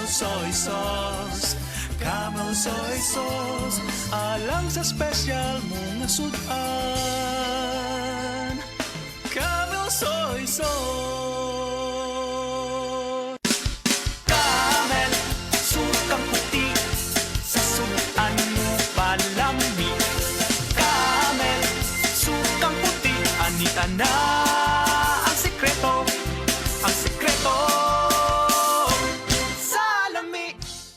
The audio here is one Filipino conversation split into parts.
soy sauce. Camel soy sauce, alang sa special mong sudan. Camel soy sauce. Camel, sukang puti, sa sudan mo palami. Camel, sukang puti, anita na ang sekreto, ang sekreto.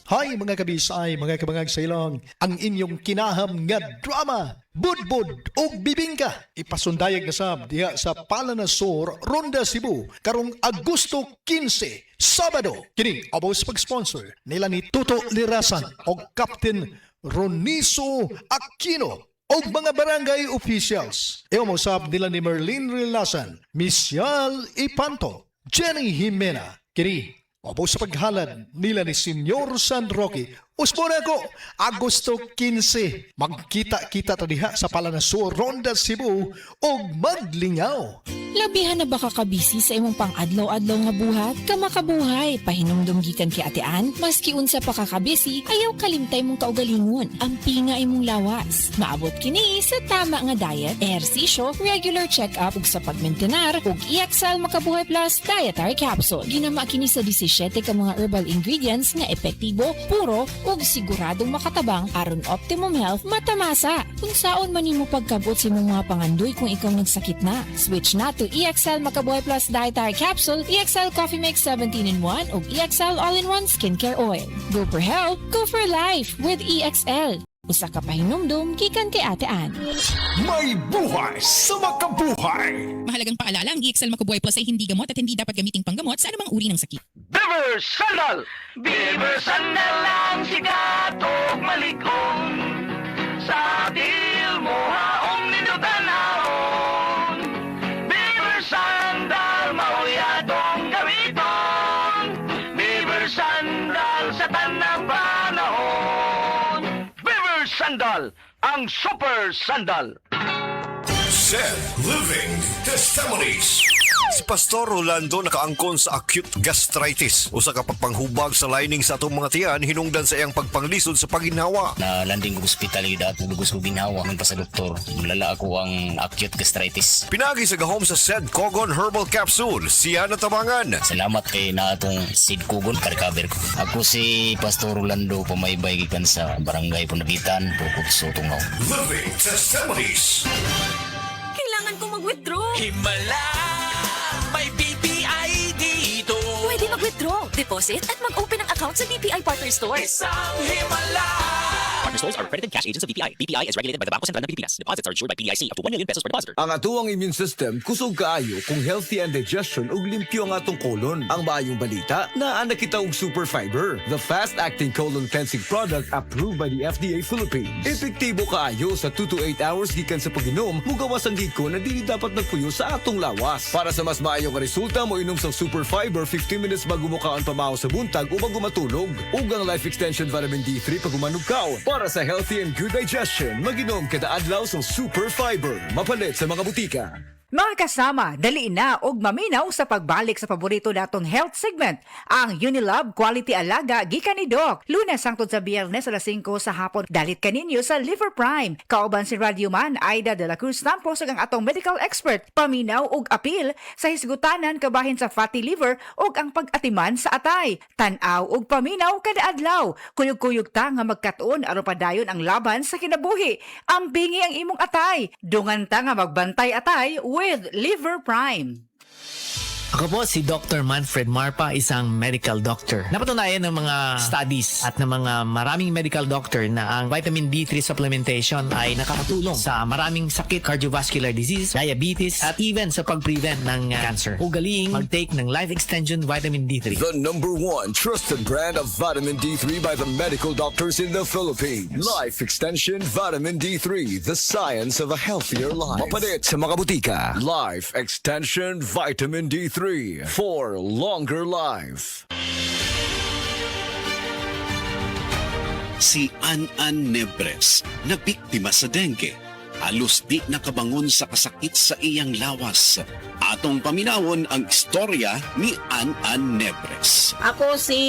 Hi mga kabisay, mga kabangag sa ilong, ang inyong kinaham nga drama, Budbud og Bibingka, ipasundayag na sab diha sa Palanasor, Ronda, Cebu, karong Agosto 15, Sabado. Kini abos pag-sponsor nila ni Tuto Lirasan o Captain Roniso Aquino og mga barangay officials. Ewa mo sab nila ni Merlin Rilasan, Misyal Ipanto, Jenny Jimena. Kini opo sa paghalad nila ni Senyor San Roque. Usbona ko, Agosto 15, magkita-kita tadiha sa Palanasor, Ronda, Cebu, og maglingaw. Labihan na baka kabisi sa imong pang-adlaw-adlaw nga buhat? Kamakabuhay, pahinumdum gikan kay atean, maski unsa pa kakabisi, ayaw kalimtay mong kaugalingon, ang pinga imong lawas. Maabot kini sa tama nga diet, ehersisyo, regular check-up ug sa pagmentenar, ug EXL Makabuhay Plus Dietary Capsule. Ginama kini sa 17 ka mga herbal ingredients nga epektibo, puro, ug siguradong makatabang aron optimum health matamasa. Kung saon man nimo pagkabot sa imong mga pangandoy kung ikaw nagsakit na, switch na to EXL Makabuhay Plus Dietary Capsule, EXL Coffee Mix 17-in-1 ug EXL All-in-1 Skincare Oil. Go for health, go for life with EXL. Usa ka pahinumdum gikan kay Ate Ann. May buhay sa makabuhay! Mahalagang paalala, ang EXL Makabuhay Plus ay hindi gamot at hindi dapat gamiting panggamot sa anumang uri ng sakit. Beaver Sandal! Beaver Sandal ang sigat o malikong sa dil mo haong ninutanahon. Beaver Sandal, mahuyadong gamiton. Beaver Sandal sa tanang panahon. Beaver Sandal, ang super sandal. Sed Living Testimonies. Si Pastor Rolando nakaangkon sa acute gastritis. Usa ka pagpanghubag sa lining sa atong mga tiyan hinungdan sa iyang pagpanglisod sa paginawa. Na landing ko ospitalidad ug lugos ko ginawa man pa sa doktor. Mulala ako ang acute gastritis. Pinagi sa gahom sa Sed Cogon Herbal Capsule. Siya natabangan. Salamat kay na atong Sid Kugon ka-recover ko. Ako si Pastor Rolando, pamaybay gikan sa Barangay Punagitan, Bukod Sotungaw. Living Testimonies. Kailangan ko mag-withdraw. Himala, may BPI dito. Pwede mag-withdraw, deposit, at mag-open ng account sa BPI Partner Store. Isang himala. Partner stores are accredited cash agents of BPI. BPI is regulated by the Bangko Sentral ng Pilipinas. Deposits are insured by PDIC up to 1 million pesos per depositor. Ang atuang immune system kusog kaayo kung healthy and digestion ug limpyo ang atong colon. Ang maayong balita, naa na kita og super fiber, the fast-acting colon cleansing product approved by the FDA Philippines. Epektibo kaayo sa 2 to 8 hours gikan sa pag-inom, mugawas ang giko na dili dapat nagpuyo sa atong lawas. Para sa mas maayong resulta, mo inom sa super fiber 15 minutes bago mo kaon pamahaw sa buntag o bago matulog. Ug ang life extension vitamin D3 pag umanugkaw. Para sa healthy and good digestion, mag-inom kada adlaw sa super fiber. Mapalit sa mga butika. Mga kasama, dali na og maminaw sa pagbalik sa paborito natong health segment, ang Unilab Quality Alaga gikan ni Doc. Lunes hangtod sa Biyernes alas 5 sa hapon, dalit kaninyo sa Liver Prime. Kauban si Radioman Aida de la Cruz Tampos ang atong medical expert, paminaw og apil sa hisgutanan kabahin sa fatty liver og ang pag-atiman sa atay. Tan-aw og paminaw kada adlaw. Kuyog-kuyog ta nga magkatuon aron padayon ang laban sa kinabuhi. Ambingi ang imong atay. Dungan ta nga magbantay atay with Liver Prime. Ako po si Dr. Manfred Marpa, isang medical doctor. Napatunayan ng mga studies at ng mga maraming medical doctor na ang vitamin D3 supplementation ay nakakatulong sa maraming sakit, cardiovascular disease, diabetes, at even sa pag-prevent ng cancer. Ugaling mag-take ng Life Extension Vitamin D3. The #1 trusted brand of vitamin D3 by the medical doctors in the Philippines. Life Extension Vitamin D3, the science of a healthier life. Mapalit sa mga butika. Life Extension Vitamin D3 for longer life. Si An Nebres na biktima sa dengue. halos di nakabangon sa kasakit sa iyang lawas. Atong paminawon ang istorya ni An Nebres. Ako si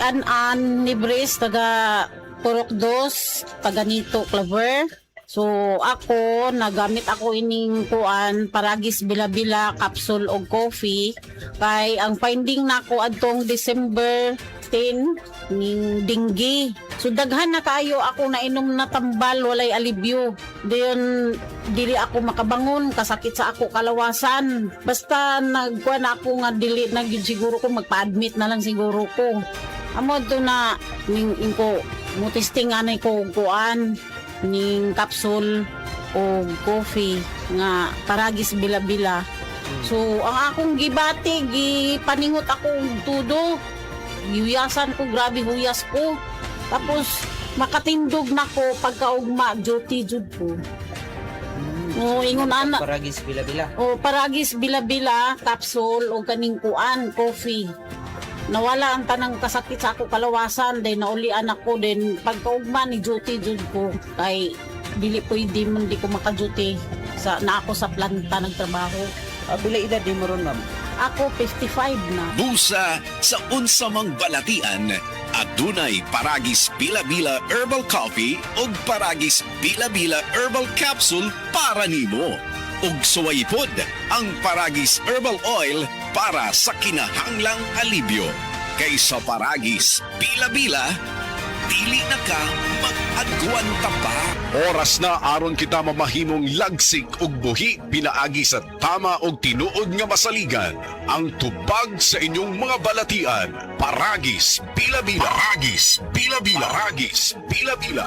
An Nebres, taga Purok 2, taga Nito, Claver. So ako, nagamit ako ining kuan, paragis bila-bila, capsule o coffee. Kay ang finding nako adtong December 10, ning dinggi. So daghan na kayo ako na inom na tambal, walay alibyo. Diyon dili ako makabangon, kasakit sa ako kalawasan. Basta nagkuan ako nga dili na gyud siguro ko magpa-admit na lang siguro ko. Amo to na ning ko mo testing anay ko kuan ning capsule o coffee nga paragis bila-bila. So ang akong gibati, gipaningot ako tudo. Gihuyasan ko, grabe huyas ko. Tapos makatindog na ko pagkaugma, duty jud ko. O ingon ana. Paragis bila-bila. O paragis bila-bila, capsule o kaning kuan, coffee. Nawala ang tanang kasakit sa ako kalawasan, then naulian ako, then pagkaugma ni duty jud ko. Kay dili pwede man di ko maka-duty na ako sa planta nagtrabaho. Bila edad di mo ron, ma'am? Ako 55 na. Busa sa unsamang balatian, adunay Paragis Bila-Bila Herbal Coffee o Paragis Bila-Bila Herbal Capsule para nimo. Ug suwaypod ang Paragis Herbal Oil para sa kinahanglang alibyo. Kaysa Paragis Bila-Bila, dili na ka mag-agwanta pa. Oras na aron kita mamahimong lagsik ug buhi pinaagi sa tama og tinuod nga masaligan. Ang tubag sa inyong mga balatian. Paragis Bila-Bila. Paragis Bila-Bila. Paragis Bila-Bila.